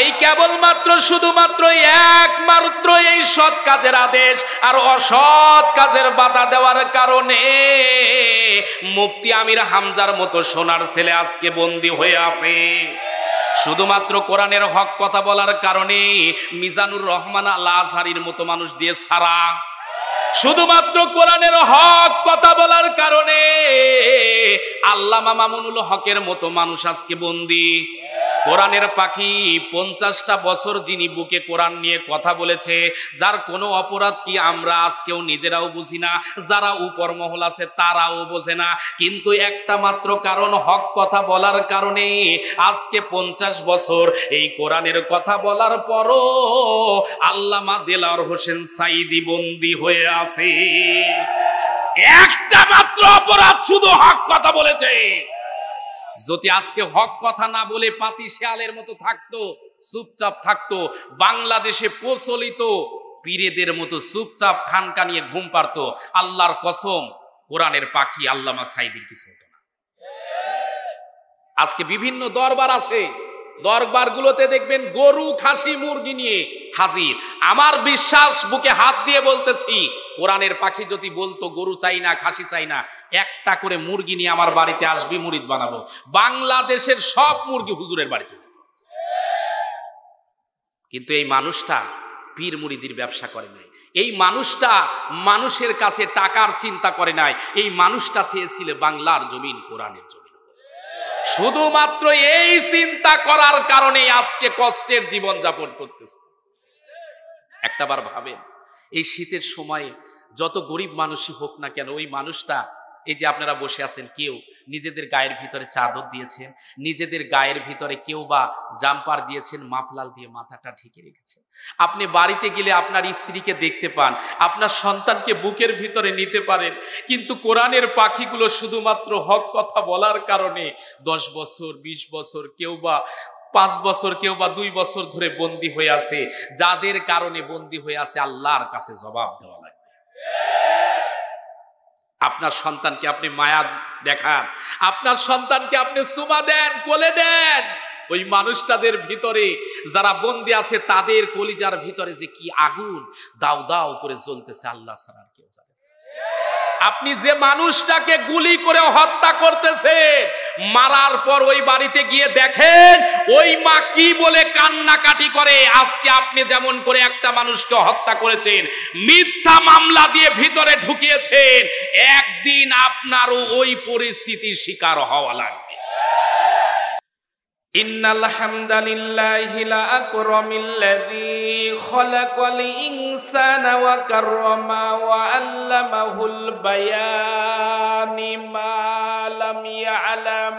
এই কেবলমাত্র শুধুমাত্র একমাত্র এই সৎ কাজের আদেশ আর অসৎ কাজের বাধা দেওয়ার কারণে মুফতি আমির হামজার মতো সোনার ছেলে আজকে বন্দী হয়ে আছে। শুধুমাত্র কোরআনের হক কথা বলার কারণে মিজানুর রহমান আল আজহারীর মতো মানুষ দিয়ে সারা, শুধুমাত্র কোরআনের হক কথা বলার কারণে আল্লামা মামুনুল হকের মতো মানুষ আজকে বন্দী। কোরআনের পাখি 50টা বছর যিনি বুকে কোরআন নিয়ে কথা বলেছে, যার কোনো অপরাধ কি আমরা আজকেও নিজেরাও বুঝি না, যারা উপর মহল আছে তারাও বোঝে না, কিন্তু একটা মাত্র কারণ হক কথা বলার কারণে আজকে 50 বছর এই কোরআনের কথা বলার পরও আল্লামা দেলাওয়ার হোসেন সাঈদী বন্দী হয়ে আছে। একটা মাত্র অপরাধ, শুধু হক কথা বলেছে। যদি আজকে হক কথা না বলে পাতি শেয়ালের মতো থাকতো, চুপচাপ থাকতো, বাংলাদেশে প্রচলিত পীরেদের মতো চুপচাপ খানকা নিয়ে ঘুম পারতো, আল্লাহর কসম কোরআনের পাখি আল্লামা সাঈদীর কিছু হতো না। আজকে বিভিন্ন দরবার আছে, দরবারগুলোতে দেখবেন গরু খাসি মুরগি নিয়ে হাজির। আমার বিশ্বাস, বুকে হাত দিয়ে বলতেছি, কোরআনের পাখি যদি বলতো গরু চাই না খাসি চাই না, একটা করে মুরগি নিয়ে আমার বাড়িতে আসবি, মুরিদ বানাবো, বাংলাদেশের সব মুরগি হুজুরের বাড়িতে যেত। কিন্তু এই মানুষটা পীর মুরিদির ব্যবসা করে নাই, এই মানুষটা মানুষের কাছে টাকার চিন্তা করে নাই, এই মানুষটা চেয়েছিল বাংলার জমিন, কোরআনের জমিন। শুধুমাত্র এই চিন্তা করার কারণে আজকে কষ্টের জীবন যাপন করতেছে। একটাবার ভাবেন, এই শীতের সময়ে যত গরিব মানুষই হোক না কেন, ওই মানুষটা, এই যে আপনারা বসে আছেন, কেউ নিজেদের গায়ের ভিতরে চাদর দিয়েছেন, নিজেদের গায়ের ভিতরে কেউ বা জাম্পার দিয়েছেন, মাফলাল দিয়ে মাথাটা ঢেকে রেখেছেন। আপনি বাড়িতে গেলে আপনার স্ত্রীকে দেখতে পান, আপনার সন্তানকে বুকের ভিতরে নিতে পারেন, কিন্তু কোরআনের পাখিগুলো শুধুমাত্র হক কথা বলার কারণে 10 বছর 20 বছর, কেউ বা 5 বছর, কেউ বা 2 বছর ধরে বন্দী হয়ে আছে। যাদের কারণে বন্দী হয়ে আছে, আল্লাহর কাছে জবাব দেওয়া লাগবে। আপনার সন্তানকে আপনি মায়া দেখান, আপনার সন্তানকে আপনি চুমা দেন, কোলে দেন, ওই মানুষটাদের ভিতরে যারা বন্দী আছে তাদের কলিজার ভিতরে যে কি আগুন দাও দাও করে জ্বলতেছে, আল্লাহ ছাড়া আর কেউ জানে। আপনি যে মানুষটাকে গুলি করে হত্যা করতেছেন, মারার পর ওই বাড়িতে গিয়ে দেখেন ওই মা কি বলে কান্নাকাটি করে। আজকে আপনি যেমন করে একটা মানুষকে হত্যা করেছেন, মিথ্যা মামলা দিয়ে ভিতরে ঢুকিয়েছেন, একদিন আপনারও ওই পরিস্থিতির শিকার হওয়া লাগবে। ইন্নাল হামদালিল্লাহি লা আকরামিল্লাযী খালাকাল ইনসানা ওয়া কাররামা ওয়া আল্লামাহুল বায়ানি মা লাম ইয়ালাম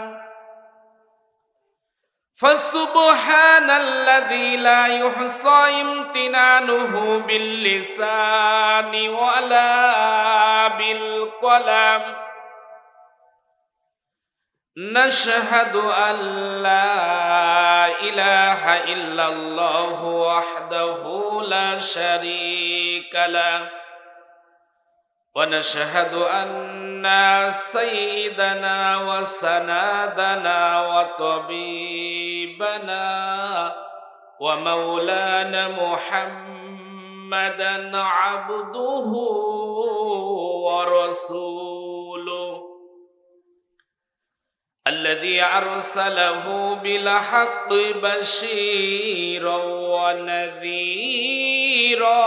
ফাসুবহানাল্লাযী লা ইউহসা ইমতিনানুহু বিল লিসানি ওয়ালা বিল কলাম নাশহাদু আল্লা ইলাহা ইল্লাল্লাহু ওয়াহদাহু লা শারীকা লাহু ওয়া নাশহাদু আন্না সাইয়্যিদানা ওয়া সানাদানা ওয়া তাবিবানা ওয়া মাওলানা মুহাম্মাদান আবদুহু ওয়া রাসূলুহু الذي أرسله بالحق بشيرا ونذيرا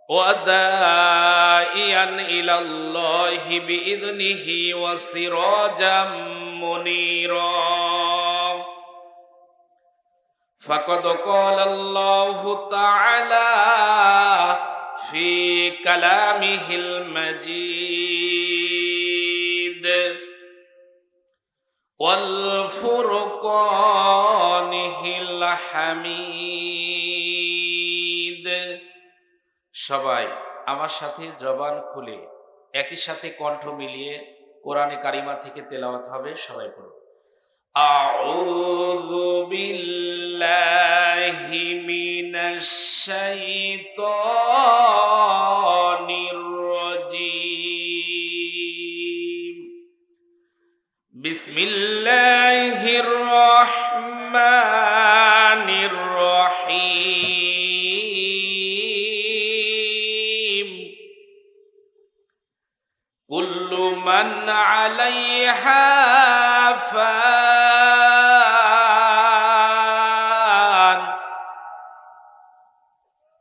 وداعيا إلى الله بإذنه وسراجا منيرا فقد قال الله تعالى في كلامه المجيد والفرقانه الحميد। সবাই আমার সাথে জবান খুলে একই সাথে কণ্ঠ মিলিয়ে কোরআনে কারিমা থেকে তেলাওয়াত হবে। সবাই পড়ুন। আউযু বিল্লাহি মিনাশ শাইতানির রাজীম। বিসমিল্লাহির রহমানির রহিম কুল্লু মান আলাইহা ফান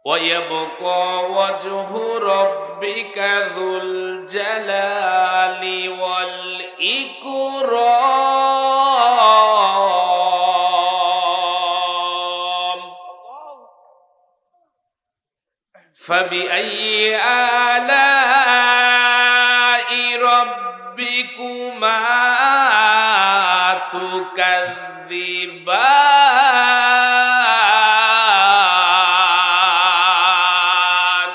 ওয়া ইয়াবকা ওয়াজহু রাব্বিকা যুল জালালি ওয়াল ইকরাম ফাবিআইয়ি আলাই রাব্বিকুমা তুকাযযিবান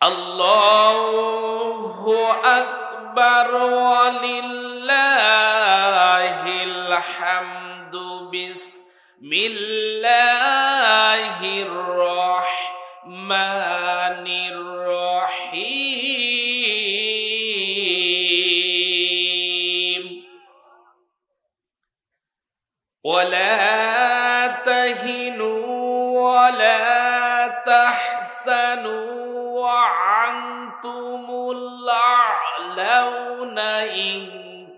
আল্লাহু আকবার ওয়ালিল্লাহিল হামদু বিসমিল্লাহির রহমানির রহিম ওয়ালা তাহিনু ওয়ালা তাহসানু ওয়া আনতুমুল আ'লাউনা ইন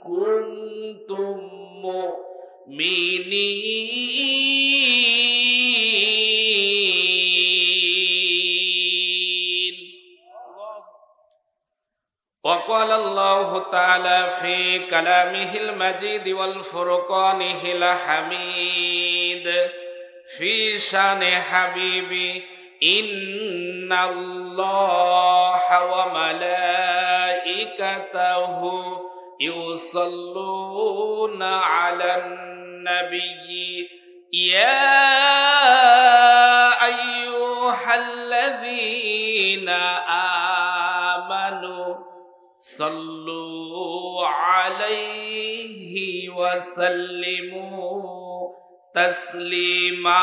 কুনতুম মুমিনিন وقال الله تعالى في كلامه المجيد والفرقانه الحميد في شان حبيبي إن الله وملائكته يصلون على النبي يا أيها الذين آمنوا صلوا عليه وسلموا তাসলিমা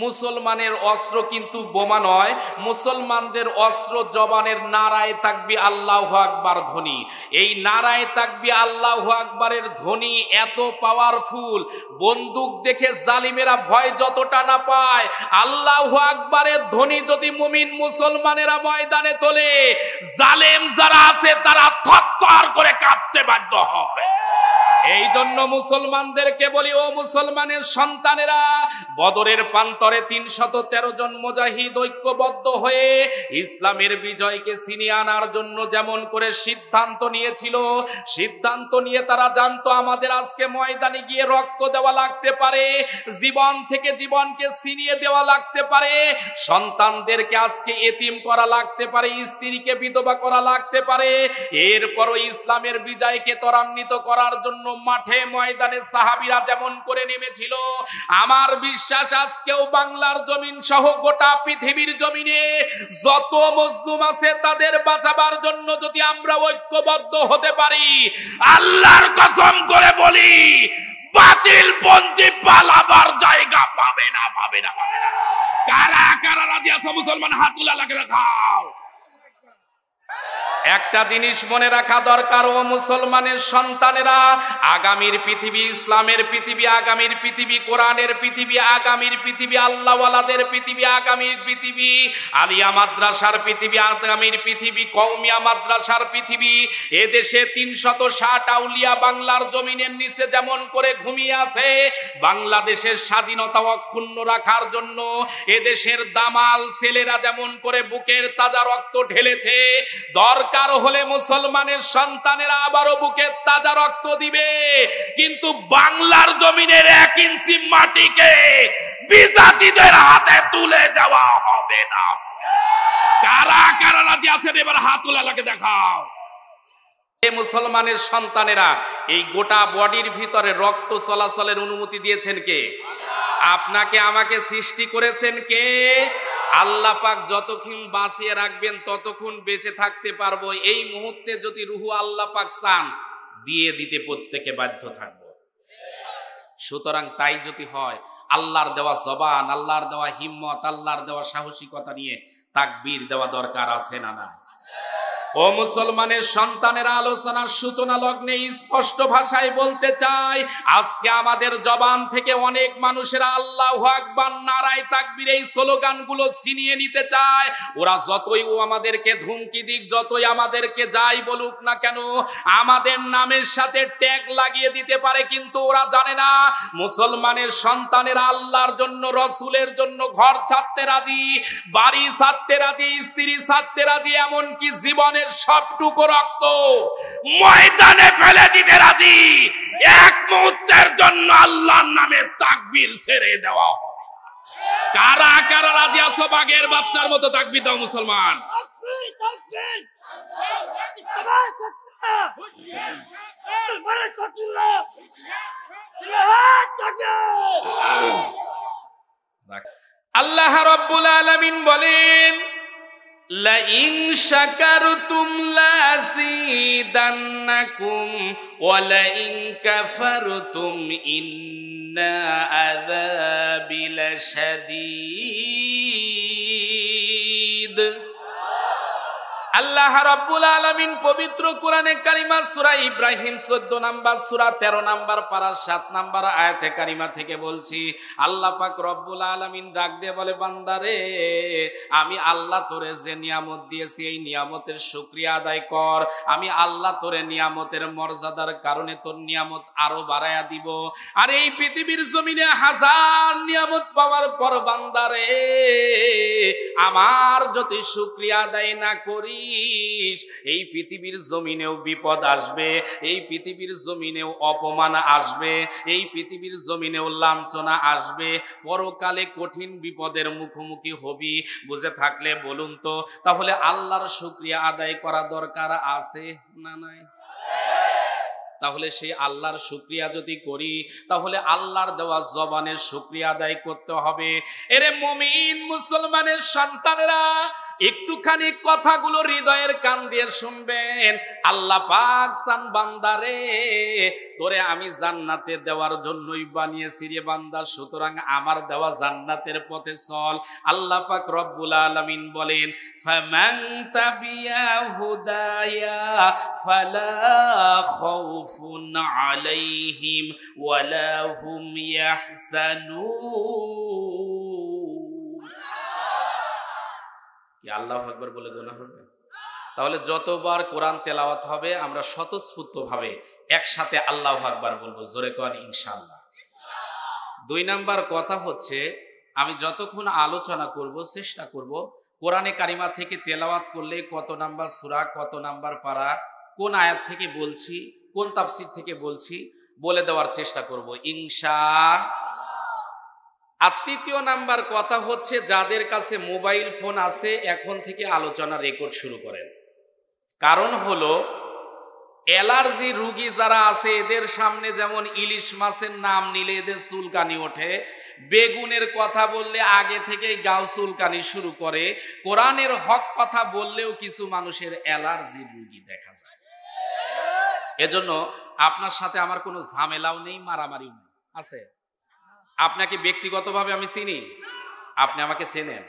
মুসলমানের অস্ত্র কিন্তু বোমা নয় মুসলমানদের অস্ত্র জবানের নারায়ে তাকবীর আল্লাহু আকবার ধ্বনি এই নারায়ে তাকবীর আল্লাহু আকবারের ধ্বনি এত পাওয়ারফুল বন্দুক দেখে জালিমেরা ভয় যতটা না পায় আল্লাহু আকবারের ধ্বনি যদি মুমিন মুসলমানেরা ময়দানে তোলে জালেম যারা আছে তারা থরথর করে কাঁপতে বাধ্য হয় এই জন্য মুসলমানদেরকে বলি ও মুসলমানের সন্তানেরা বদরের প্রান্তরে 313 জন মুজাহিদ ঐক্যবদ্ধ হয়ে ইসলামের বিজয়কে ছিনিয়ে আনার জন্য যেমন করে সিদ্ধান্ত নিয়েছিল সিদ্ধান্ত নিয়ে তারা জানতো আমাদের আজকে ময়দানে গিয়ে রক্ত দেওয়া লাগতে পারে জীবন থেকে জীবনকে ছিনিয়ে দেওয়া লাগতে পারে সন্তানদেরকে আজকে এতিম করা লাগতে পারে স্ত্রীকে বিধবা করা লাগতে পারে এরপরও ইসলামের বিজয়কে ত্বরান্বিত করার জন্য মাঠে ময়দানে সাহাবীরা যেমন করে নেমেছিল আমার বিশ্বাস আজকেও বাংলার জমিন সহ গোটা পৃথিবীর জমিনে যত মজলুম আছে তাদের বাঁচাবার জন্য যদি আমরা ঐক্যবদ্ধ হতে পারি আল্লাহর কসম করে বলি বাতিল পন্থী পালাবার জায়গা পাবে না কারা কারা রাজি আছে মুসলমান হাত তুলে লাগে রাখাও একটা জিনিস মনে রাখা দরকার ও মুসলমানের সন্তানেরা আগামীর পৃথিবী ইসলামের পৃথিবী আগামীর পৃথিবী কোরআনের পৃথিবী আগামীর পৃথিবী আল্লাহওয়ালাদের পৃথিবী আগামীর পৃথিবী আলিয়া মাদ্রাসার পৃথিবী আগামীর পৃথিবী কওমিয়া মাদ্রাসার পৃথিবী এদেশে 360 আউলিয়া বাংলার জমিনের নিচে যেমন করে ঘুমিয়ে আছে বাংলাদেশের স্বাধীনতা অক্ষুণ্ণ রাখার জন্য এদেশের দামাল ছেলেরা যেমন করে বুকের তাজা রক্ত ঢেলেছে দরকার হলে মুসলমানের সন্তানেরা আবারও বুকের তাজা রক্ত দিবে কিন্তু বাংলার জমিনের 1 ইঞ্চি মাটিকে বিজাতিদের হাতে তুলে দেওয়া হবে না কারা কারা রাজি আছেন এবার হাত তুলে লাগে দেখাও মুসলমানের সন্তানেরা এই গোটা বডির ভিতরে রক্ত চলাচলের অনুমতি দিয়েছেন কে আপনাকে আমাকে সৃষ্টি করেছেন কে আল্লাহ পাক যতক্ষণ বাঁচিয়ে রাখবেন ততক্ষণ বেঁচে থাকতে পারবো এই মুহূর্তে যদি রুহু আল্লাহ পাক চান দিয়ে দিতে প্রত্যেকে বাধ্য থাকবো সুতরাং তাই যদি হয় আল্লাহর দেওয়া জবান আল্লাহর দেওয়া হিম্মত আল্লাহর দেওয়া সাহসিকতা নিয়ে তাকবীর দেওয়া দরকার আছে না না ও মুসলমানের সন্তানের আলোচনার সূচনা লগ্নে স্পষ্ট ভাষায় বলতে চাই, আজকে আমাদের জবান থেকে অনেক মানুষেরা আল্লাহু আকবার, নারায়ে তাকবীর এই স্লোগানগুলো ছিনিয়ে নিতে চায়। ওরা যতই আমাদেরকে ধুমকি দিক, যতই আমাদেরকে যাই বলুক না কেন, আমাদের নামের সাথে ট্যাগ লাগিয়ে দিতে পারে, কিন্তু ওরা জানে না মুসলমানের সন্তানেরা আল্লাহর জন্য, রসুলের জন্য ঘর ছাড়তে রাজি, বাড়ি ছাড়তে রাজি, স্ত্রী ছাড়তে রাজি, এমনকি জীবনের সবটুকু রক্ত ময়দানে ফেলে দিতে রাজি। এক মুহূর্তের জন্য আল্লাহর নামে তাকবীর ছেড়ে দেওয়া হবে। কারা কারা রাজি আছো বাঘের বাচ্চার মতো তাকবীর দাও মুসলমান? আল্লাহ রাব্বুল আলামিন বলেন, লাইন শাকারতুম লাযীদান্নাকুম ওয়া লাইন কাফারতুম ইন্না আযাবি লাশাদীদ। আল্লাহ রাব্বুল আলামিন পবিত্র কোরআনে কারিমা সূরা ইব্রাহিম 14 নাম্বার সূরা 13 নাম্বার পারা 7 নাম্বার আয়াতে কারিমা থেকে বলছি, আল্লাহ পাক রব্বুল আলামিন ডাক দিয়ে বলে, বান্দারে আমি আল্লাহ তোরে যে নিয়ামত দিয়েছি এই নিয়ামতের শুকরিয়া আদায় কর। আমি আল্লাহ তোরে নিয়ামতের মর্যাদার কারণে তোর নিয়ামত আরো বাড়ায়া দিব। আর এই পৃথিবীর জমিনে হাজার নিয়ামত পাওয়ার পর বান্দারে আমার যদি শুকরিয়া আদায় না করি, এই পৃথিবীর জমিনেও বিপদ আসবে, এই পৃথিবীর জমিনেও অপমান আসবে, এই পৃথিবীর জমিনেও লাঞ্ছনা আসবে, পরকালে কঠিন বিপদের মুখোমুখি হবি। বুঝে থাকলে বলুন তো, তাহলে আল্লাহর শুকরিয়া আদায় করা দরকার আছে না নাই? তাহলে সেই আল্লাহর শুকরিয়া যদি করি, তাহলে আল্লাহর দেওয়া জবানের শুকরিয়া আদায় করতে হবে। এরে মুমিন মুসলমানের সন্তানেরা, একটুখানি কথাগুলো হৃদয়ের কান দিয়ে শুনবেন। আল্লাহ পাক চান বান্দারে তোরে আমি জান্নাতে দেওয়ার জন্যই বানিয়েছি রে বান্দা, সুতরাং আমার দেওয়া জান্নাতের পথে চল। আল্লাহ পাক রব্বুল আলামিন বলেন, ফামান তাবিয়া হুদায়া ফালা খাউফুন আলাইহিম ওয়ালা হুম ইয়াহজানুন। কি আল্লাহু আকবার বলে গোনা হবে? তাহলে যতবার কোরআন তেলাওয়াত হবে আমরা স্বতঃস্ফূর্ত ভাবে একসাথে আল্লাহু আকবার বলবো, জোরে কোন ইনশাআল্লাহ। 2 নাম্বার কথা হচ্ছে, আমি যতক্ষণ আলোচনা করব চেষ্টা করব কোরআনে কারিমা থেকে তেলাওয়াত করলে কত নাম্বার সূরা, কত নাম্বার পারা, কোন আয়াত থেকে বলছি, কোন তাফসীর থেকে বলছি বলে দেওয়ার চেষ্টা করব ইনশাআল্লাহ। আর 3য় নাম্বার কথা হচ্ছে, যাদের কাছে মোবাইল ফোন আছে এখন থেকে আলোচনা রেকর্ড শুরু করেন। কারণ হলো অ্যালার্জি রোগী যারা আছে এদের সামনে যেমন ইলিশ মাছের নাম নিলে এদের চুলকানি ওঠে, বেগুনের কথা বললে আগে থেকেই গাও চুলকানি শুরু করে, কোরআনের হক কথা বললেও কিছু মানুষের অ্যালার্জি রোগী দেখা যায়। এজন্য আপনার সাথে আমার কোনো ঝামেলাও নেই, মারামারিও নেই। আছে? আপনাকে ব্যক্তিগতভাবে আমি চিনি, আপনি আমাকে চেনেন,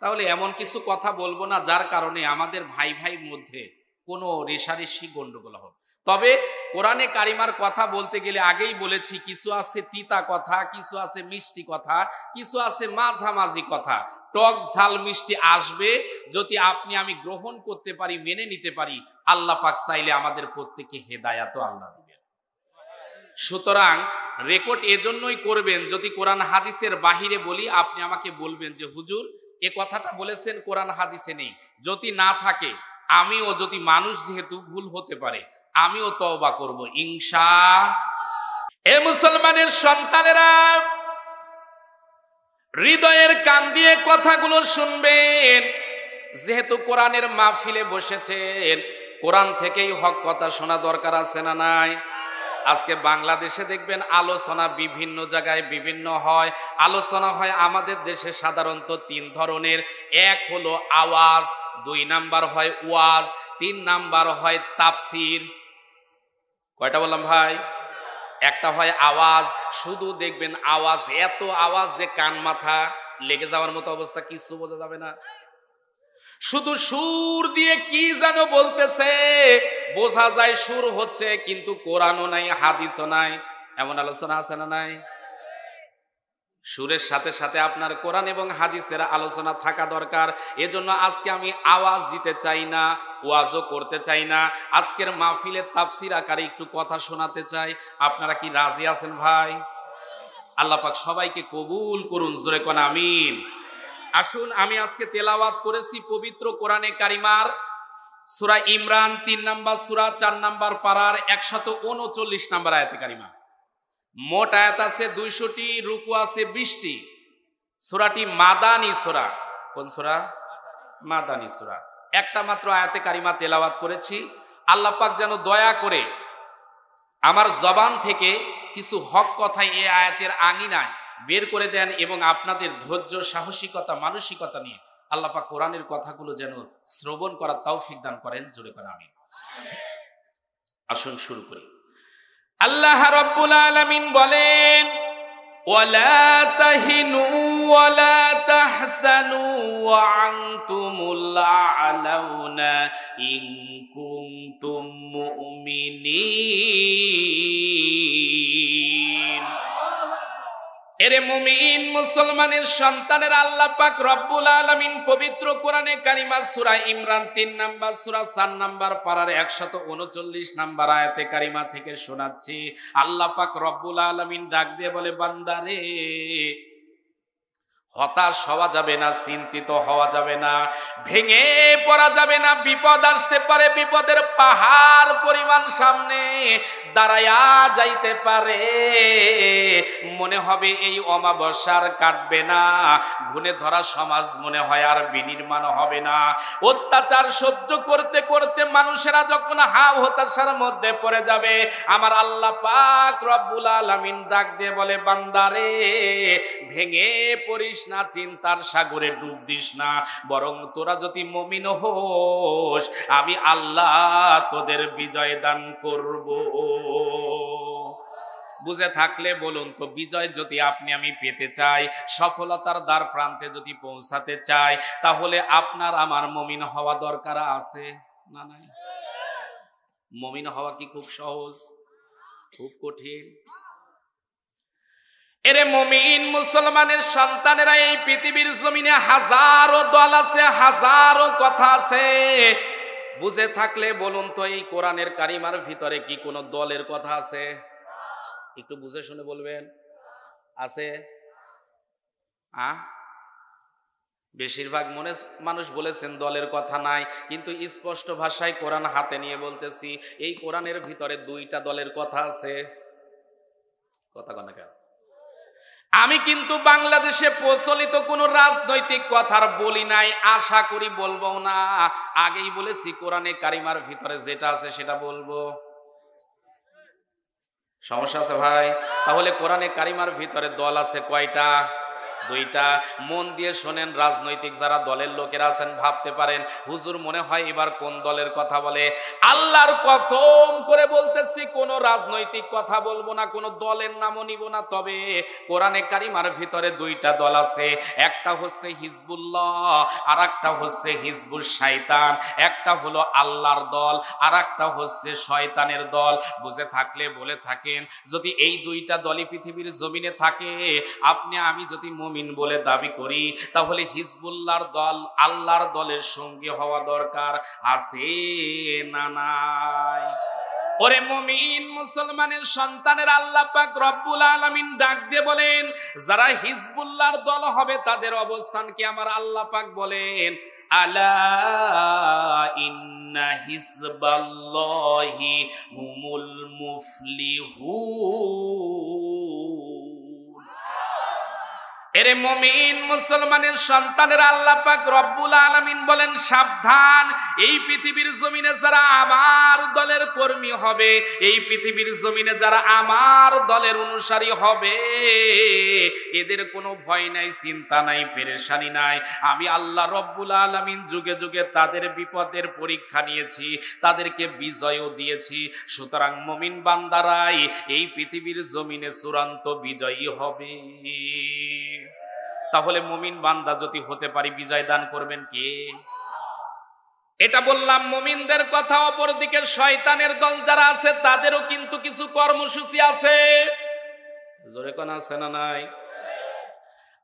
তাহলে এমন কিছু কথা বলবো না যার কারণে আমাদের ভাই ভাইয়ের মধ্যে কোনো রেষারেষি গন্ডগোল হবে। তবে কোরআনে কারিমার কথা বলতে গেলে আগেই বলেছি, কিছু আছে তিতা কথা, কিছু আছে মিষ্টি কথা, কিছু আছে মাঝামাঝি কথা। টক ঝাল মিষ্টি আসবে, যদি আপনি আমি গ্রহণ করতে পারি, মেনে নিতে পারি, আল্লাহ পাক চাইলে আমাদের প্রত্যেককে হেদায়াত আল্লাহ দিবেন। সুতরাং রেকর্ড এজন্যই করবেন, যদি কোরআন হাদিসের বাহিরে বলি আপনি আমাকে বলবেন যে হুজুর এ কথাটা বলেছেন কোরআন হাদিসে নেই। যদি না থাকে, আমিও যদি মানুষ যেহেতু ভুল হতে পারে, আমিও তওবা করব ইনশাআল্লাহ। এ মুসলমানের সন্তানেরা, হৃদয়ের কান দিয়ে কথাগুলো শুনবেন। যেহেতু কোরআনের মাহফিলে বসেছেন, কোরআন থেকেই হক কথা শোনা দরকার আছে না নাই? আজকে বাংলাদেশে দেখবেন আলোচনা বিভিন্ন জায়গায় বিভিন্ন হয়। আলোচনা হয় আমাদের দেশে সাধারণত 3 ধরনের। এক হলো আওয়াজ, 2 নাম্বার হয় ওয়াজ, 3 নাম্বার হয় তাফসির। কয়টা বললাম ভাই? একটা হয় আওয়াজ, শুধু দেখবেন আওয়াজ, এত আওয়াজ যে কান মাথা লেগে যাওয়ার মতো অবস্থা, কিছু বোঝা যাবে না। শুধু সুর দিয়ে কি যেন বলতেছে, বোঝা যায় সুর হচ্ছে, কিন্তু কোরআনও নাই হাদিসও নাই। এমন আলোচনা আছে না নাই? সুরের সাথে সাথে আপনার কোরআন এবং হাদিসের আলোচনা থাকা দরকার। এজন্য আজকে আমি আওয়াজ দিতে চাই না, ওয়াজও করতে চাই না, আজকের মাহফিলের তাফসীর আকারে একটু কথা শোনাতে চাই। আপনারা কি রাজি আছেন ভাই? আল্লাহ পাক সবাইকে কবুল করুন, জোরে কোন আমিন। আসুন, আমি আজকে তেলাওয়াত করেছি পবিত্র কোরআনে কারিমার সূরা ইমরান ৩ নম্বর সূরা ৪ নম্বর পারার ১৩৯ নম্বর আয়াতে কারিমা। মোট আয়াত আছে ২০০টি, রুকু আছে ২০টি। সূরাটি মাদানী সূরা। কোন সূরা? মাদানী সূরা। একটা মাত্র আয়াতে কারিমা তেলাওয়াত করেছি। আল্লাহ পাক যেন দয়া করে আমার জবান থেকে কিছু হক কথা এই আয়াতের আঙিনায় বের করে দেন এবং আপনাদের ধৈর্য, সাহসিকতা, মানসিকতা নিয়ে আল্লাহ পাক কোরআনের কথাগুলো যেন শ্রবণ করার তৌফিক দান করেন, জোরে করে আমিন। আসুন শুরু করি। আল্লাহ রাব্বুল আলামিন বলেন, ওয়ালা তাহিনু ওয়ালা তাহসানু ওয়া আনতুমুল আ'লাউনা ইন কুনতুম মুমিনিন। এরে মুমিন মুসলমানের সন্তানের আল্লাহ পাক রব্বুল আলামিন পবিত্র কোরআনে কারিমা সূরা ইমরান ৩ নম্বর সূরা ৪ নম্বর পারার ১৩৯ নম্বর আয়াতে কারিমা থেকে শোনাচ্ছি। আল্লাহ পাক রব্বুল আলামিন ডাক দিয়ে বলে, বান্দারে, হতাশ হওয়া যাবে না, চিন্তিত হওয়া যাবে না, ভেঙে পড়া যাবে না। বিপদ আসতে পারে, বিপদের পাহাড় পরিমাণ সামনে দাঁড়ায়া যাইতে পারে। মনে হবে এই অমাবস্যার কাটবে না, ঘুণে ধরা সমাজ মনে হয় আর বিনির্মাণ হবে না। অত্যাচার সহ্য করতে করতে মানুষেরা যখন হাও হতাশার মধ্যে পড়ে যাবে, আমার আল্লাহ পাক রব্বুল আলামিন ডাক দিয়ে বলে, বান্দারে, ভেঙে পড়িস না, চিন্তার সাগরে ডুব দিস না, বরং তোরা যদি মুমিন হোস আমি আল্লাহ তোদের বিজয় দান করব। বুঝে থাকলে বলুন তো, বিজয় যদি আপনি আমি পেতে চাই, সফলতার দ্বার প্রান্তে যদি পৌঁছাতে চাই, তাহলে আপনার আমার মুমিন হওয়া দরকার আছে না নাই? মুমিন হওয়া কি খুব সহজ? খুব কঠিন। এরে মুমিন মুসলমানের সন্তানেরা, এই পৃথিবীর জমিনে হাজারো দল আছে, হাজারো কথা আছে। বুঝে থাকলে বলুন তো, এই কোরআনের কারিমার ভিতরে কি কোনো দলের কথা আছে? একটু বুঝে শুনে বলবেন, আছে? বেশিরভাগ মানুষ বলেছেন দলের কথা নাই, কিন্তু স্পষ্ট ভাষায় কোরআন হাতে নিয়ে বলতেছি, এই কোরআনের ভিতরে 2টা দলের কথা আছে। কথা কন না কেন? আমি কিন্তু বাংলাদেশে প্রচলিত কোন রাজনৈতিক কথার বলি নাই, আশা করি বলবো না। আগেই বলেছি কোরআনে কারিমার ভিতরে যেটা আছে সেটা বলবো। সমস্যা আছে ভাই? তাহলে কোরআনে কারিমার ভিতরে দল আছে কয়টা? 2টা। মন দিয়ে শোনেন। রাজনৈতিক যারা দলের লোকেরা আছেন ভাবতে পারেন, হুজুর মনে হয় এবার কোন দলের কথা বলে। আল্লাহর কসম করে বলতেছি, কোন রাজনৈতিক কথা বলবো না, কোন দলের নামও নিব না। তবে কোরআনে কারিমার ভিতরে 2টা দল আছে। একটা হচ্ছে হিজবুল্লাহ, আর একটা হচ্ছে হিজবুল শয়তান। একটা হলো আল্লাহর দল, আর একটা হচ্ছে শয়তানের দল। বুঝে থাকলে বলে থাকেন, যদি এই 2টা দলই পৃথিবীর জমিনে থাকে, আপনি আমি যদি মুমিন বলে দাবি করি, তাহলে হিজবুল্লাহর দল আল্লাহর দলের সঙ্গী হওয়া দরকার আছে না নাই? ওরে মুমিন মুসলমানের সন্তানের আল্লাহ পাক রব্বুল আলামিন ডাক দিয়ে বলেন, যারা হিজবুল্লাহর দল হবে তাদের অবস্থান কি আমার আল্লাহ পাক বলেন, আলা ইন্না হিজবাল্লাহি হুমুল মুফলিহুন। এরে মুমিন মুসলমানের সন্তানের আল্লাহ পাক রব্বুল আলামিন বলেন, সাবধান, এই পৃথিবীর জমিনে যারা আমার দলের কর্মী হবে, এই পৃথিবীর জমিনে যারা আমার দলের অনুসারী হবে, এদের কোনো ভয় নাই, চিন্তা নাই, পেরেশানি নাই। আমি আল্লাহ রব্বুল আলামিন যুগে যুগে তাদের বিপদের পরীক্ষা নিয়েছি, তাদেরকে বিজয়ও দিয়েছি। সুতরাং মুমিন বান্দারাই এই পৃথিবীর জমিনে চূড়ান্ত বিজয়ী হবে। তাহলে মুমিন বান্দা যদি হতে পারি, বিজয় দান করবেন কে? এটা বললাম মুমিনদের কথা। অপরদিকে শয়তানের দল যারা আছে তাদেরও কিন্তু কিছু কর্মসূচি আছে। জোরে কোন আছে না নাই?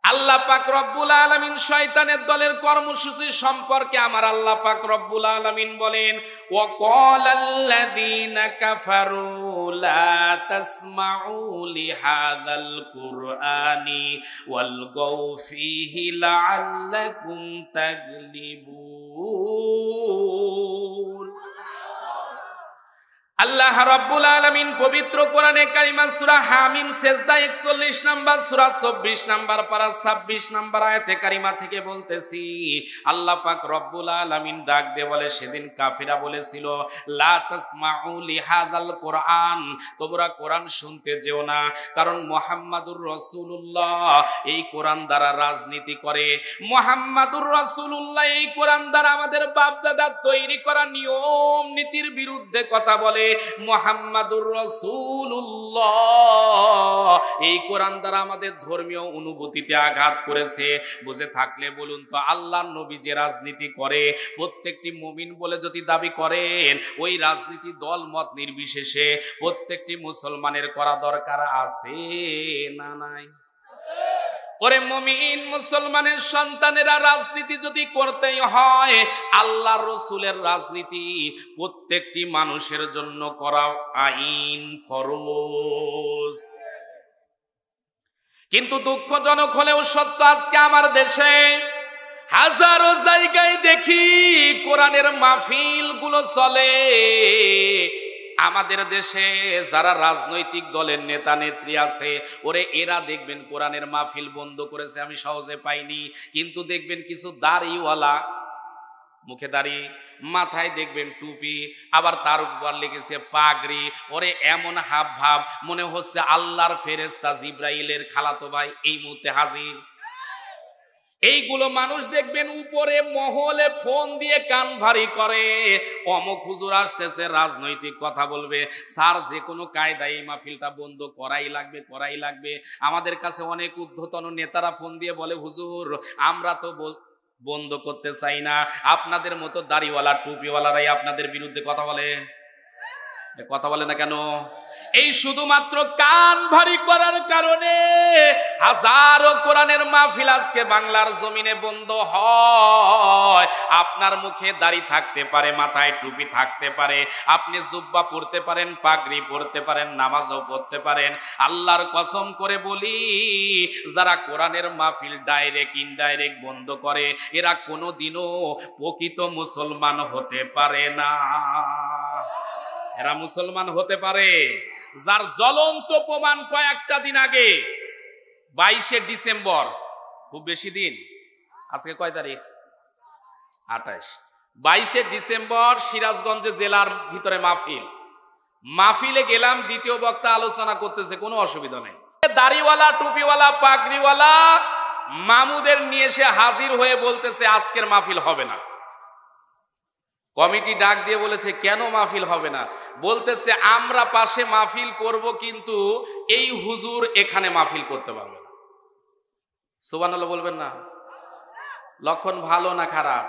আল্লাহ পাক রব্বুল আলামিন শয়তানের দলের কর্মসূচি সম্পর্কে আমার আল্লাহ পাক রব্বুল আলামিন বলেন, ওয়া ক্বালাল্লাযীনা কাফারু লা তাসমাউ লিহাযাল কুরআনি ওয়ালগাউ ফীহি লাআল্লাকুম তাগলিবুন। আল্লাহ রাব্বুল আলামিন পবিত্র কোরআনে কারিমা সূরা হামিম সেজদা 41 নাম্বার, সূরা 24 নাম্বার পারা 26 নাম্বার আয়াতে কারিমা থেকে বলতেছি, আল্লাহ পাক রব্বুল আলামিন ডাক দিয়ে বলে, সেদিন কাফিরা বলেছিল লা তাসমাউ লিহাযাল কোরআন, তোমরা কোরআন শুনতে যেও না, কারণ মুহাম্মাদুর রাসূলুল্লাহ এই কোরআন দ্বারা রাজনীতি করে। মুহাম্মাদুর রাসূলুল্লাহ এই কোরআন দ্বারা আমাদের বাপ দাদা তৈরি করা নিয়ম নীতির বিরুদ্ধে কথা বলে। মুহাম্মাদুর রাসূলুল্লাহ এই কোরআন দ্বারা আমাদের ধর্মীয় অনুভূতিতে আঘাত করেছে। বুঝে থাকলে বলুন তো, আল্লাহর নবী যে রাজনীতি করে প্রত্যেকটি মুমিন বলে যদি দাবি করেন, ওই রাজনীতি দল মত নির্বিশেষে প্রত্যেকটি মুসলমানের করা দরকার আছে না নাই? ওরে মুমিন মুসলমানের সন্তানেরা রাজনীতি যদি করতেই হয়, আল্লাহর রাসূলের রাজনীতি প্রত্যেকটি মানুষের জন্য করা আইন ফরজ। কিন্তু দুঃখজনক হলেও সত্য, আজকে আমার দেশে হাজারো জায়গায় দেখি কোরআনের মাহফিল গুলো চলে। আমাদের দেশে যারা রাজনৈতিক দলের নেতা নেত্রী আছে, ওরে এরা দেখবেন কোরআনের মাহফিল বন্ধ করেছে, আমি সহজে পাইনি। কিন্তু দেখবেন কিছু দাড়িওয়ালা, মুখে দাড়ি, মাথায় দেখবেন টুপি, আবার তার উপর লেগেছে পাগড়ি, ওরে এমন হাব ভাব মনে হচ্ছে আল্লাহর ফেরেশতা জিবরাইলের খালাতো ভাই এই মুহূর্তে হাজির। এইগুলো মানুষ দেখবেন উপরে মহলে ফোন দিয়ে কান ভারী করে, অমুক হুজুর আসতেছে রাজনৈতিক কথা বলবে, স্যার যে কোনো কায়দায় এই মাহফিলটা বন্ধ করাই লাগবে, করাই লাগবে। আমাদের কাছে অনেক ঊর্ধ্বতন নেতারা ফোন দিয়ে বলে, হুজুর আমরা তো বন্ধ করতে চাই না, আপনাদের মতো দাড়িওয়ালা টুপিওয়ালারাই আপনাদের বিরুদ্ধে কথা বলে। কথা বলে না কেন? এই শুধুমাত্র কান ভারী করার কারণে হাজারো কোরআনের মাহফিল আজকে বাংলার জমিনে বন্ধ হয়। আপনার মুখে দাড়ি থাকতে পারে, মাথায় টুপি থাকতে পারে, আপনি জুব্বা পরতে পারেন, পাগড়ি পরতে পারেন, নামাজও পড়তে পারেন। আল্লাহর কসম করে বলি, যারা কোরআনের মাহফিল ডাইরেক্ট ইনডাইরেক্ট বন্ধ করে, এরা কোনোদিনও প্রকৃত মুসলমান হতে পারে না। এরা মুসলমান হতে পারে যার জ্বলন্ত প্রমাণ কয়েকটা দিন আগে 22শে ডিসেম্বর, খুব বেশি দিন, আজকে কয় তারিখ? 28। 22শে ডিসেম্বর সিরাজগঞ্জ জেলার ভিতরে মাহফিলে গেলাম, দ্বিতীয় বক্তা আলোচনা করতেছে, কোনো অসুবিধা নেই। দাড়িওয়ালা টুপিওয়ালা পাগড়িওয়ালা মামুদের নিয়ে এসে হাজির হয়ে বলতেছে আজকের মাহফিল হবে না। কমিটি ডাক দিয়ে বলেছে কেন মাহফিল হবে না? বলতেছে আমরা পাশে মাহফিল করব, কিন্তু এই হুজুর এখানে মাহফিল করতে পারবে না। সুবহানাল্লাহ বলবেন না? লক্ষণ ভালো না খারাপ?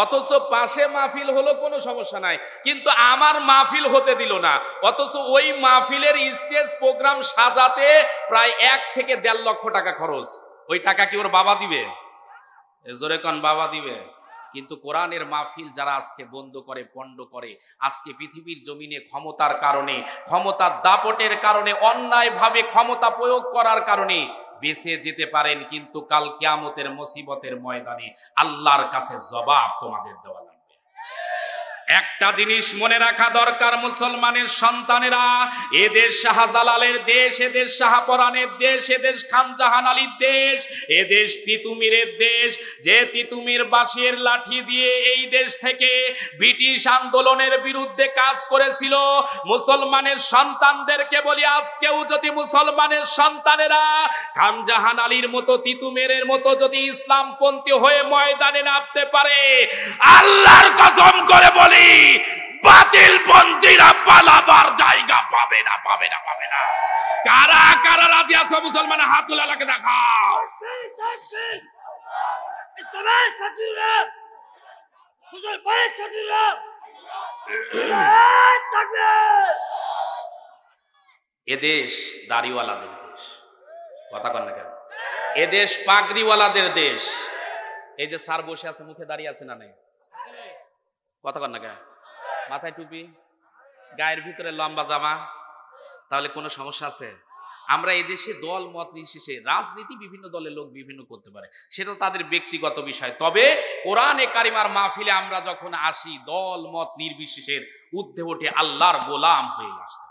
অথচ পাশে মাহফিল হলো কোনো সমস্যা নাই, কিন্তু আমার মাহফিল হতে দিল না। অথচ ওই মাহফিলের স্টেজ প্রোগ্রাম সাজাতে প্রায় 1 থেকে 1.5 লক্ষ টাকা খরচ। ওই টাকা কি ওর বাবা দিবে? জোরে কোন বাবা দিবে? কিন্তু কোরআনের মাহফিল যারা আজকে বন্ধ করে, পণ্ড করে, আজকে পৃথিবীর জমিনে ক্ষমতার কারণে, ক্ষমতার দাপটের কারণে, অন্যায়ভাবে ক্ষমতা প্রয়োগ করার কারণে বেঁচে যেতে পারেন, কিন্তু কাল কিয়ামতের মুসিবতের ময়দানে আল্লাহর কাছে জবাব তোমাদের দেওয়া লাগবে। একটা জিনিস মনে রাখা দরকার, মুসলমানের সন্তানেরা, এদেশ শাহজালালের দেশ, এদেশ শাহপরানের দেশ, এদেশ খানজাহান আলীর দেশ, এদেশ তিতুমিরের দেশ। যে তিতুমির বাঁশের লাঠি দিয়ে এই দেশ থেকে ব্রিটিশ আন্দোলনের বিরুদ্ধে কাজ করেছিল, মুসলমানের সন্তানদেরকে বলি, আজকেও যদি মুসলমানের সন্তানেরা খানজাহান আলীর মতো, তিতুমিরের মতো যদি ইসলামপন্থী হয়ে ময়দানে নামতে পারে, আল্লাহর কসম করে বলি বাতিল পন্থীরা পালাবার জায়গা পাবে না, পাবে না, পাবে না। কারা কারা রাজি আছো মুসলমানের হাত তুলে আল্লাহকে দেখাও। এদেশ দাড়িওয়ালাদের দেশ, কথা কন না কেন? এদেশ পাগড়িওয়ালাদের দেশ। এই যে স্যার বসে আছে, মুখে দাঁড়িয়ে আছে না নাই? কথা কন না কেন? মাথায় টুপি, গায়ের ভিতরে লম্বা জামা, তাহলে কোনো সমস্যা আছে? আমরা এদেশে দল মত নির্বিশেষে রাজনীতি বিভিন্ন দলের লোক বিভিন্ন করতে পারে, সেটা তাদের ব্যক্তিগত বিষয়। তবে কোরআনে কারিমার মাহফিলে আমরা যখন আসি, দল মত নির্বিশেষের ঊর্ধ্বে ওঠে আল্লাহর গোলাম হয়ে আসতে।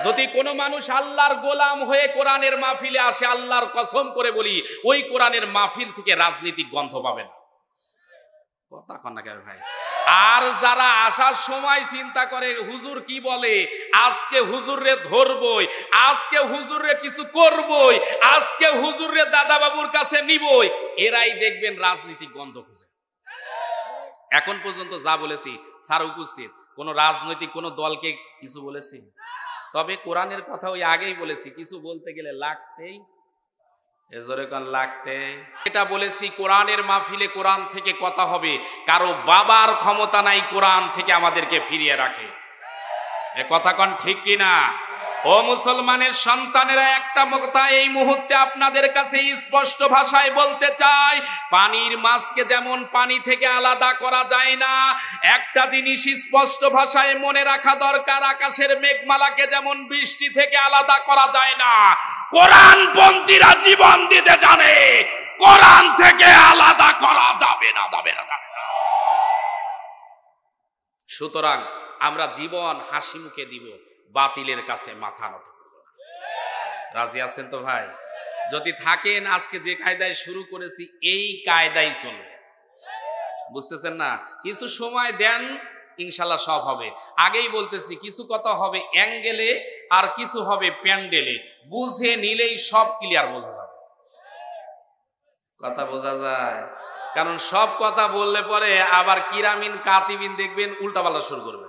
যদি কোনো মানুষ আল্লাহর গোলাম হয়ে কোরআনের মাহফিলে আসে, আল্লাহর কসম করে বলি, ওই কোরআনের মাহফিল থেকে রাজনীতিক গন্ধ পাবে না। কথা কন না কেন ভাই? আর যারা আসার সময় চিন্তা করে হুজুর কি বলে, আজকে হুজুরে ধরবই, আজকে হুজুরে কিছু করবই, আজকে হুজুরে দাদা বাবুর কাছে নিবই, এরাই দেখবেন রাজনীতিক গন্ধ খুঁজে। এখন পর্যন্ত যা বলেছি স্যার উপস্থিত, কোন রাজনৈতিক কোন দলকে কিছু বলেছি? তবে কোরআনের কথা ওই আগেই বলেছি, কিছু বলতে গেলে লাগতেই, লাগতে। এটা বলেছি কোরআনের মাহফিলে কোরআন থেকে কথা হবে, কারো বাবার ক্ষমতা নাই কোরআন থেকে আমাদেরকে ফিরিয়ে রাখে। এ কথা কোন ঠিক কিনা? ও মুসলমানের সন্তানেরা, একটা কথা এই মুহূর্তে আপনাদের কাছে স্পষ্ট ভাষায় বলতে চাই, পানির মাছকে যেমন পানি থেকে আলাদা করা যায় না, একটা জিনিস স্পষ্ট ভাষায় মনে রাখা দরকার, আকাশের মেঘমালাকে যেমন বৃষ্টি থেকে আলাদা করা যায় না, কোরআনপন্থীরা জীবন দিতে জানে, কোরআন থেকে আলাদা করা যাবে না, যাবে না, যাবে না। সুতরাং আমরা জীবন হাসি মুখে দিব, বাতিলের কাছে মাথা নত করব। রাজি আছেন তো ভাই? যদি থাকেন, আজকে যে কায়দায় শুরু করেছি এই কায়দায় চলবে, বুঝতেছেন না? কিছু সময় দেন, ইনশাল্লাহ সব হবে। আগেই বলতেছি, কিছু কথা হবে অ্যাঙ্গেলে আর কিছু হবে প্যান্ডেলে, বুঝে নিলেই সব ক্লিয়ার বোঝা যাবে। কথা বোঝা যায়? কারণ সব কথা বললে পরে আবার কিরামিন কাতিবিন দেখবেন উল্টাপাল্টা শুরু করবে।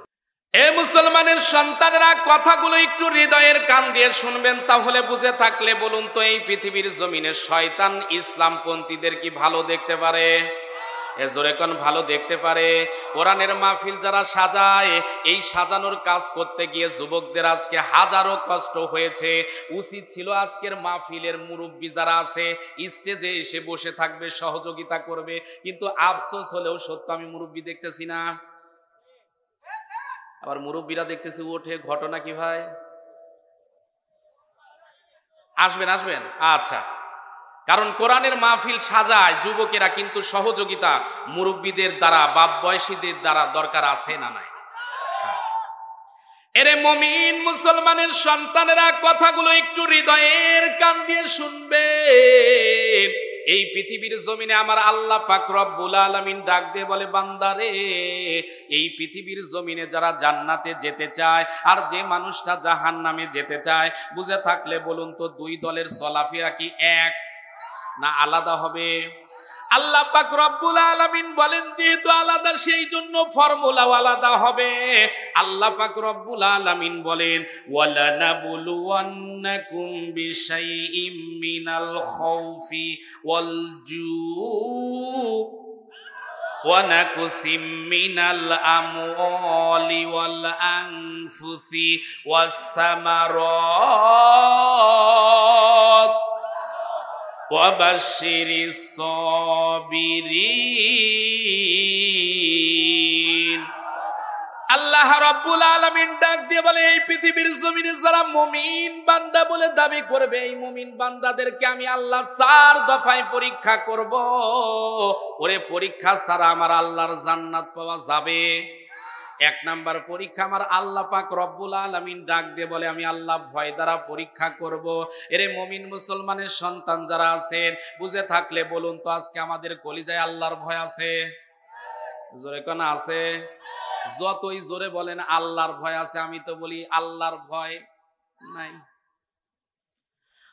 এ মুসলমানের সন্তানেরা, কথাগুলো একটু হৃদয়ের কান দিয়ে শুনবেন, তাহলে বুঝে থাকলে বলুন তো, এই পৃথিবীর জমিনে শয়তান ইসলামপন্থীদের কি ভালো দেখতে পারে? এ জোরে কোন ভালো দেখতে পারে? কোরআনের মাহফিল যারা সাজায়, এই সাজানোর কাজ করতে গিয়ে যুবকদের আজকে হাজারো কষ্ট হয়েছে। উচিত ছিল আজকের মাহফিলের মুরব্বী যারা আছে স্টেজে এসে বসে থাকবে, সহযোগিতা করবে, কিন্তু আফসোস হলেও সত্য, আমি মুরব্বী দেখতেছি না। আবার মুরব্বীরা দেখতেছি ওঠে, ঘটনা কি ভাই? আসবেন আসবেন, আচ্ছা। কারণ কোরআনের মাহফিল সাজায় যুবকেরা, কিন্তু সহযোগিতা মুরব্বীদের দ্বারা, বাপ বয়সীদের দ্বারা দরকার আছে না নাই? এরে মুমিন মুসলমানের সন্তানেরা, কথাগুলো একটু হৃদয়ের কান দিয়ে শুনবেন। এই পৃথিবীর জমিনে আমার আল্লাহ পাক রব্বুল আলামিন ডাক দিয়ে বলে, বান্দারে, এই পৃথিবীর জমিনে যারা জান্নাতে যেতে চায় আর যে মানুষটা জাহান্নামে যেতে চায়, বুঝে থাকলে বলুন তো, দুই দলের চলাফেরা কি এক না আলাদা হবে? আল্লাহ পাক রব্বুল আলামিন বলেন, যেহেতু আলাদা সেই জন্য ফর্মুলাও আলাদা হবে। আল্লাহ পাক রব্বুল আলামিন বলেন, ওয়ালানাবলুওয়ান্নাকুম বিশাইইম মিনাল খাউফি ওয়াল জু' ওয়া নাকসিম মিনাল আমওয়ালি ওয়াল আনফুসি ওয়াস সামারাত ওয়াবাশশিরিস সাবিরিন। আল্লাহ রাব্বুল আলামিন ডাক দিয়ে বলে, এই পৃথিবীর জমিনে যারা মুমিন বান্দা বলে দাবি করবে, এই মুমিন বান্দাদেরকে আমি আল্লাহ 4 দফায় পরীক্ষা করব। ওরে পরীক্ষা ছাড়া আমার আল্লাহর জান্নাত পাওয়া যাবে? 1 নাম্বার পরীক্ষা আমার আল্লাহ পাক রব্বুল আলামিন ডাক দিয়ে বলে, আমি আল্লাহ ভয় দ্বারা পরীক্ষা করব। এরে মুমিন মুসলমানের সন্তান যারা আছেন, বুঝে থাকলে বলুন তো, আজকে আমাদের কলিজায় আল্লাহর ভয় আছে? জোরে কোন আছে? যতই জোরে বলেন আল্লাহর ভয় আছে, আমি তো বলি আল্লাহর ভয় নাই।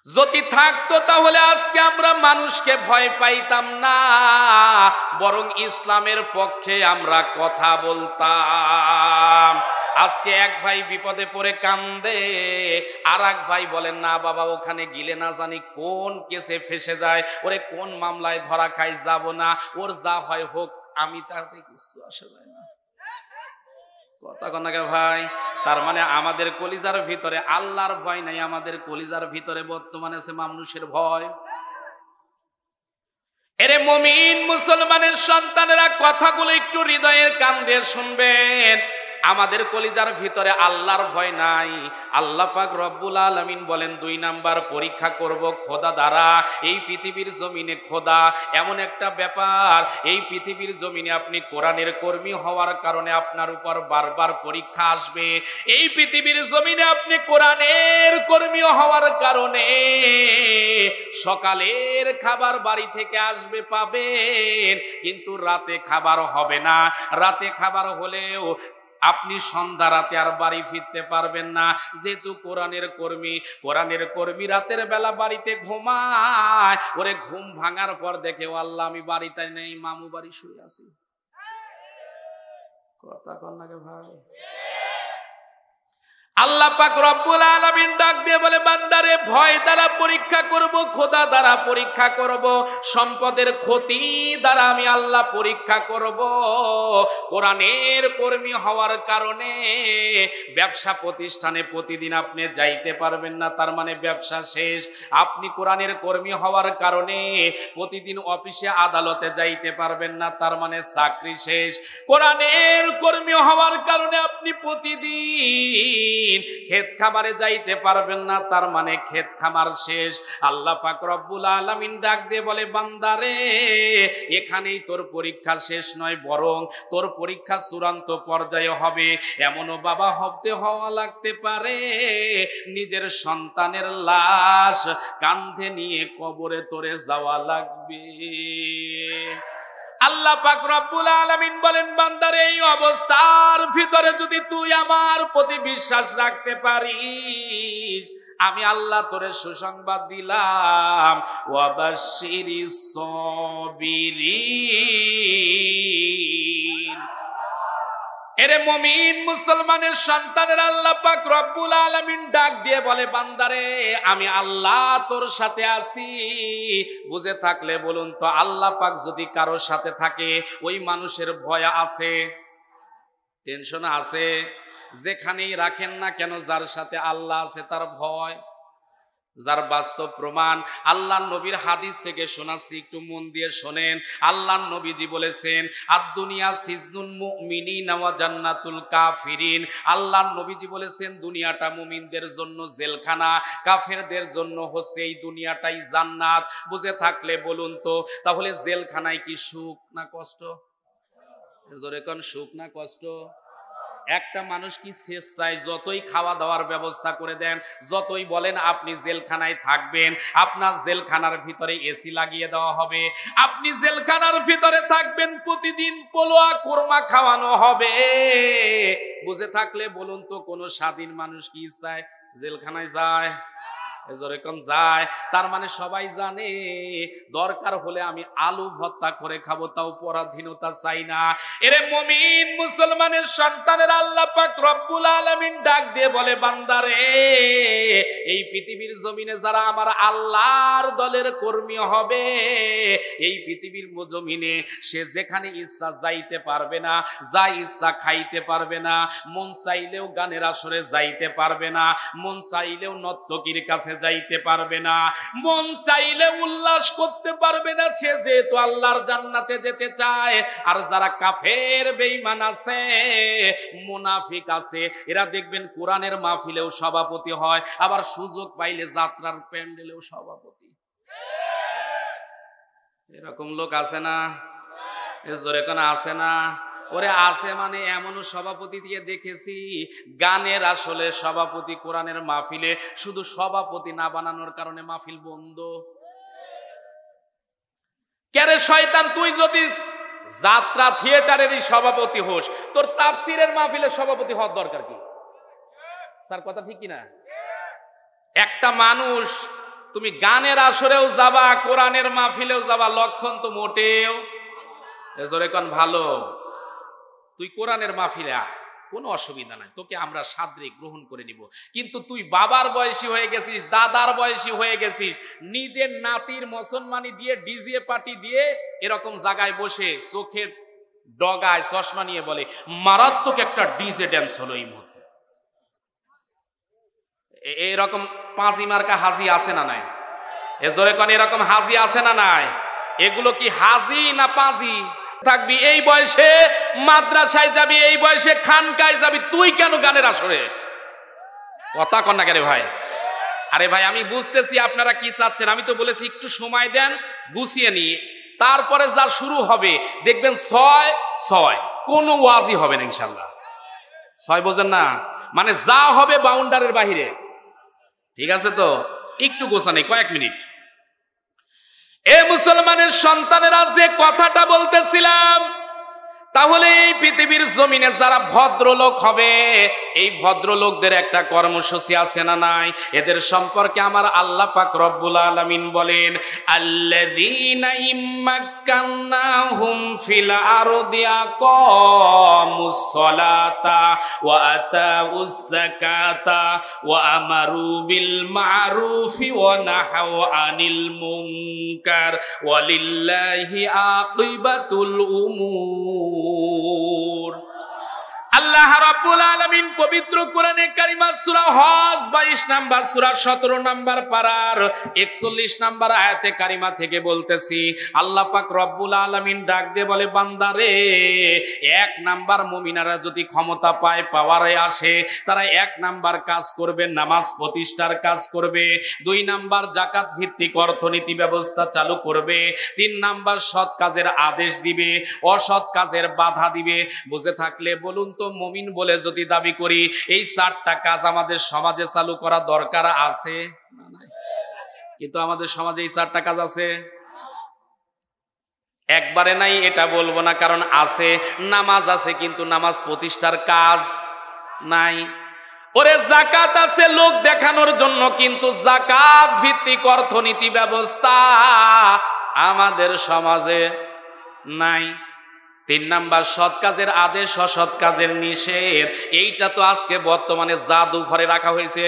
যদি থাকতো তাহলে আজকে আমরা মানুষকে ভয় পাইতাম না, বরং ইসলামের পক্ষে আমরা কথা বলতাম। আজকে এক ভাই বিপদে পড়ে কান্দে, আর এক ভাই বলেন, না বাবা, ওখানে গিলে না জানি কোন কেসে ফেসে যায়, ওরে কোন মামলায় ধরা খাই, যাব না, ওর যা হয় হোক, আমি তাতে কিছু আসে যায় না। কথা কনাকে ভাই, তার মানে আমাদের কলিজার ভিতরে আল্লাহর ভয় নাই, আমাদের কলিজার ভিতরে বর্তমানে আছে মানুষের ভয়। এরে মুমিন মুসলমানের সন্তানেরা, কথাগুলো একটু হৃদয়ের কান দিয়ে শুনবেন। আমাদের কলিজার ভিতরে আল্লাহর ভয় নাই। আল্লাহ পাক রব্বুল আলামিন বলেন 2 নাম্বার পরীক্ষা করব খোদা দ্বারা। এই পৃথিবীর জমিনে খোদা এমন একটা ব্যাপার, এই পৃথিবীর জমিনে আপনি কোরআনের কর্মী হওয়ার কারণে আপনার উপর বারবার পরীক্ষা আসবে। এই পৃথিবীর জমিনে আপনি কোরআনের কর্মী হওয়ার কারণে সকালের খাবার বাড়ি থেকে আসবে, পাবেন, কিন্তু রাতে খাবার হবে না। রাতে খাবার হলেও আপনি সন্ধ্যা রাতে আর বাড়ি ফিরতে পারবেন না, যেহেতু কোরআনের কর্মী রাতের বেলা বাড়িতে ঘুমায়। ওরে ঘুম ভাঙার পর দেখে আল্লাহ আমি বাড়িতে নেই, মামু বাড়ি শুয়ে আছি। কথা কন নাকি ভাই? আল্লাহ পাক রব্বুল আলামিন ডাক দিয়ে বলে, বান্দারে ভয় দ্বারা পরীক্ষা করব, খোদা দ্বারা পরীক্ষা করব, সম্পদের ক্ষতি দ্বারা আমি আল্লাহ পরীক্ষা করব। কোরআনের কর্মী হওয়ার কারণে ব্যবসা প্রতিষ্ঠানে প্রতিদিন আপনি যাইতে পারবেন না, তার মানে ব্যবসা শেষ। আপনি কোরআনের কর্মী হওয়ার কারণে প্রতিদিন অফিসে আদালতে যাইতে পারবেন না, তার মানে চাকরি শেষ। কোরআনের কর্মী হওয়ার কারণে আপনি প্রতিদিন ক্ষেত খামারে যাইতে পারবেন না, তার মানে ক্ষেত খামার শেষ। আল্লাহ পাক রব্বুল আলামিন ডাক দিয়ে বলে, বান্দারে এখানেই তোর পরীক্ষা শেষ নয়, বরং তোর পরীক্ষা চূড়ান্ত পর্যায়ে হবে। এমনও বাবা হওয়া লাগতে পারে নিজের সন্তানের লাশ কাঁধে নিয়ে কবরে তোরে যাওয়া লাগবে। আল্লাহ পাক রব্বুল আলামিন বলেন, বান্দার এই অবস্থার ভিতরে যদি তুই আমার প্রতি বিশ্বাস রাখতে পারিস, আমি আল্লাহ তোরে সুসংবাদ দিলাম, ওয়াবাশশিরিস সাবিরিন। এরে মুমিন মুসলমানের সন্তানের আল্লাহ পাক রব্বুল আলামিন ডাক দিয়ে বলে, বান্দারে আমি আল্লাহ তোর সাথে আছি। বুঝে থাকলে বলুন তো, আল্লাহ পাক যদি কারোর সাথে থাকে ওই মানুষের ভয় আছে, টেনশন আছে? যেখানেই রাখেন না কেন, যার সাথে আল্লাহ আছে তার ভয়। যার বাস্তব প্রমাণ আল্লাহর নবীর হাদিস থেকে শোনাচ্ছি, একটু মন দিয়ে শোনেন। আল্লাহর নবীজি বলেছেন, আদ-দুনিয়া সিজনুল মুমিনিনা ওয়া জান্নাতুল কাফিরিন। আল্লাহর নবীজি বলেছেন, দুনিয়াটা মুমিনদের জন্য জেলখানা, কাফেরদের জন্য হচ্ছে এই দুনিয়াটাই জান্নাত। বুঝে থাকলে বলুন তো, তাহলে জেলখানায় কি সুখ না কষ্ট? জোরে কোন, সুখ না কষ্ট? একটা মানুষ কি স্বেচ্ছায় যতই খাওয়া দাওয়ার ব্যবস্থা করে দেন, যতই বলেন আপনি জেলখানায় থাকবেন, আপনার জেলখানার ভিতরে এসি লাগিয়ে দেওয়া হবে, আপনি জেলখানার ভিতরে থাকবেন, প্রতিদিন পোলোয়া কোরমা খাওয়ানো হবে। বুঝে থাকলে বলুন তো, কোন স্বাধীন মানুষ কি ইচ্ছায় জেলখানায় যায়? যেরকম যায়। তার মানে সবাই জানে দরকার হলে আমি আলু ভর্তা করে খাবো, তাও পরাধীনতা চাই না। এরে মুমিন মুসলমানের সন্তানের আল্লাহ পাক রব্বুল আলামিন ডাক দিয়ে বলে, বান্দারে এই পৃথিবীর জমিনে যারা আমার আল্লাহর দলের কর্মী হবে, এই পৃথিবীর জমিনে সে যেখানে ইচ্ছা যাইতে পারবে না, যা ইচ্ছা খাইতে পারবে না, মন চাইলেও গানের আসরে যাইতে পারবে না, মন চাইলেও নর্তকীর কাছে যাইতে পারবে না, মন চাইলে উল্লাস করতে পারবে না, সে যেহেতু আল্লাহর জান্নাতে যেতে চায়। আর যারা কাফের বেঈমান আছে, মুনাফিক আছে, এরা দেখবেন কোরআনের মাহফিলেও সভাপতি হয়, আবার সুযোগ পাইলে যাত্রার প্যান্ডেলেও সভাপতি। এরকম লোক আছে না? জোরে কোন আছে না? ওরে আছে মানে এমনও সভাপতি দিয়ে দেখেছি, গানের আসলে সভাপতি কোরআনের মাহফিলে, শুধু সভাপতি না বানানোর কারণে মাহফিল বন্ধ। কেরে শয়তান, তুই যদি যাত্রা থিয়েটারেরই সভাপতি হোস, তোর তাফসীরের মাহফিলের সভাপতি হওয়ার দরকার কি? স্যার কথা ঠিক কিনা? একটা মানুষ, তুমি গানের আসরেও যাবা, কোরআনের মাহফিলেও যাবা, লক্ষণ তো মোটেও জোরে কোন ভালো। তুই কোরআনের মাহফিলে আয়, কোনো অসুবিধা নাই, তোকে আমরা সাদরে গ্রহণ করে নিব। কিন্তু তুই বাবার বয়সী হয়ে গেছিস, দাদার বয়সী হয়ে গেছিস, নিজের নাতির মুসলমানি দিয়ে ডিজে পার্টি দিয়ে এরকম জায়গায় বসে চোখের ডগায় চশমা নিয়ে বলে মারাত্মক একটা ডিজে ড্যান্স হলো এই মুহূর্তে। এরকম পাঁচি মার্কা হাজি আছে না নাই? এ জোরে কোন এরকম হাজি আছে না নাই? এগুলো কি হাজি না পাঁজি? থাকবি এই বয়সে মাদ্রাসায় যাবি, এই বয়সে খানকায় যাবি, তুই কেন গানের আসরে? কথা কন না কেন ভাই? আরে ভাই আমি বুঝতেছি আপনারা কি চাচ্ছেন, আমি তো বলেছি একটু সময় দেন, গুছিয়ে নি, তারপরে যা শুরু হবে দেখবেন 6 কোনো ওয়াজই হবে না ইনশাল্লাহ। 6 বোঝেন না, মানে যা হবে বাউন্ডারির বাহিরে। ঠিক আছে তো, একটু গোছানি কয়েক মিনিট। এ মুসলমানের সন্তানেরা, যে কথাটা বলতেছিলাম, তাহলে এই পৃথিবীর জমিনে যারা ভদ্রলোক হবে, এই ভদ্রলোকদের একটা কর্মসূচি আছে না নাই? এদের সম্পর্কে আমার আল্লাহ পাক রব্বুল আলামিন বলেন, আল্লাযীনা ইম্মাক্কান্নাহুম ফিল আরদি আকামুস সালাতা ওয়া আতাউস যাকাতা ওয়া আমারু বিল মা'রুফি ওয়া নাহাউ আনিল মুনকার ওয়ালিল্লাহি আকিবাতুল উমুর। আল্লাহ রাব্বুল আলামিন পবিত্র কোরআনে কারিমা সূরা হজ 22 নাম্বার সূরা 17 নাম্বার পারার 41 নাম্বার আয়াতে কারিমা থেকে বলতেছি, আল্লাহ পাক রব্বুল আলামিন ডাক দিয়ে বলে, বান্দারে, 1 নাম্বার মুমিনারা যদি ক্ষমতা পায়, পাওয়ারে আসে, তারা 1 নাম্বার কাজ করবে, নামাজ প্রতিষ্ঠার কাজ করবে। 2 নাম্বার যাকাত ভিত্তিক অর্থনীতি ব্যবস্থা চালু করবে। 3 নাম্বার সৎ কাজের আদেশ দিবে, অসৎ কাজের বাধা দিবে। বুঝে থাকলে বলুন তো, মুমিন বলে যদি দাবি করি, এই 4টা কাজ আমাদের সমাজে চালু করা দরকার আছে না নাই? কিন্তু আমাদের সমাজে এই 4টা কাজ আছে? একবারে নাই এটা বলবো না, কারণ আছে। নামাজ আছে, কিন্তু নামাজ প্রতিষ্ঠার কাজ নাই। ওরে যাকাত আছে লোক দেখানোর জন্য, কিন্তু যাকাত ভিত্তিক অর্থনীতি ব্যবস্থা আমাদের সমাজে নাই। 3 নাম্বার সৎ কাজের আদেশ, অসৎ কাজের নিষেধ। এইটা তো আজকে বর্তমানে জাদু ঘরে রাখা হয়েছে।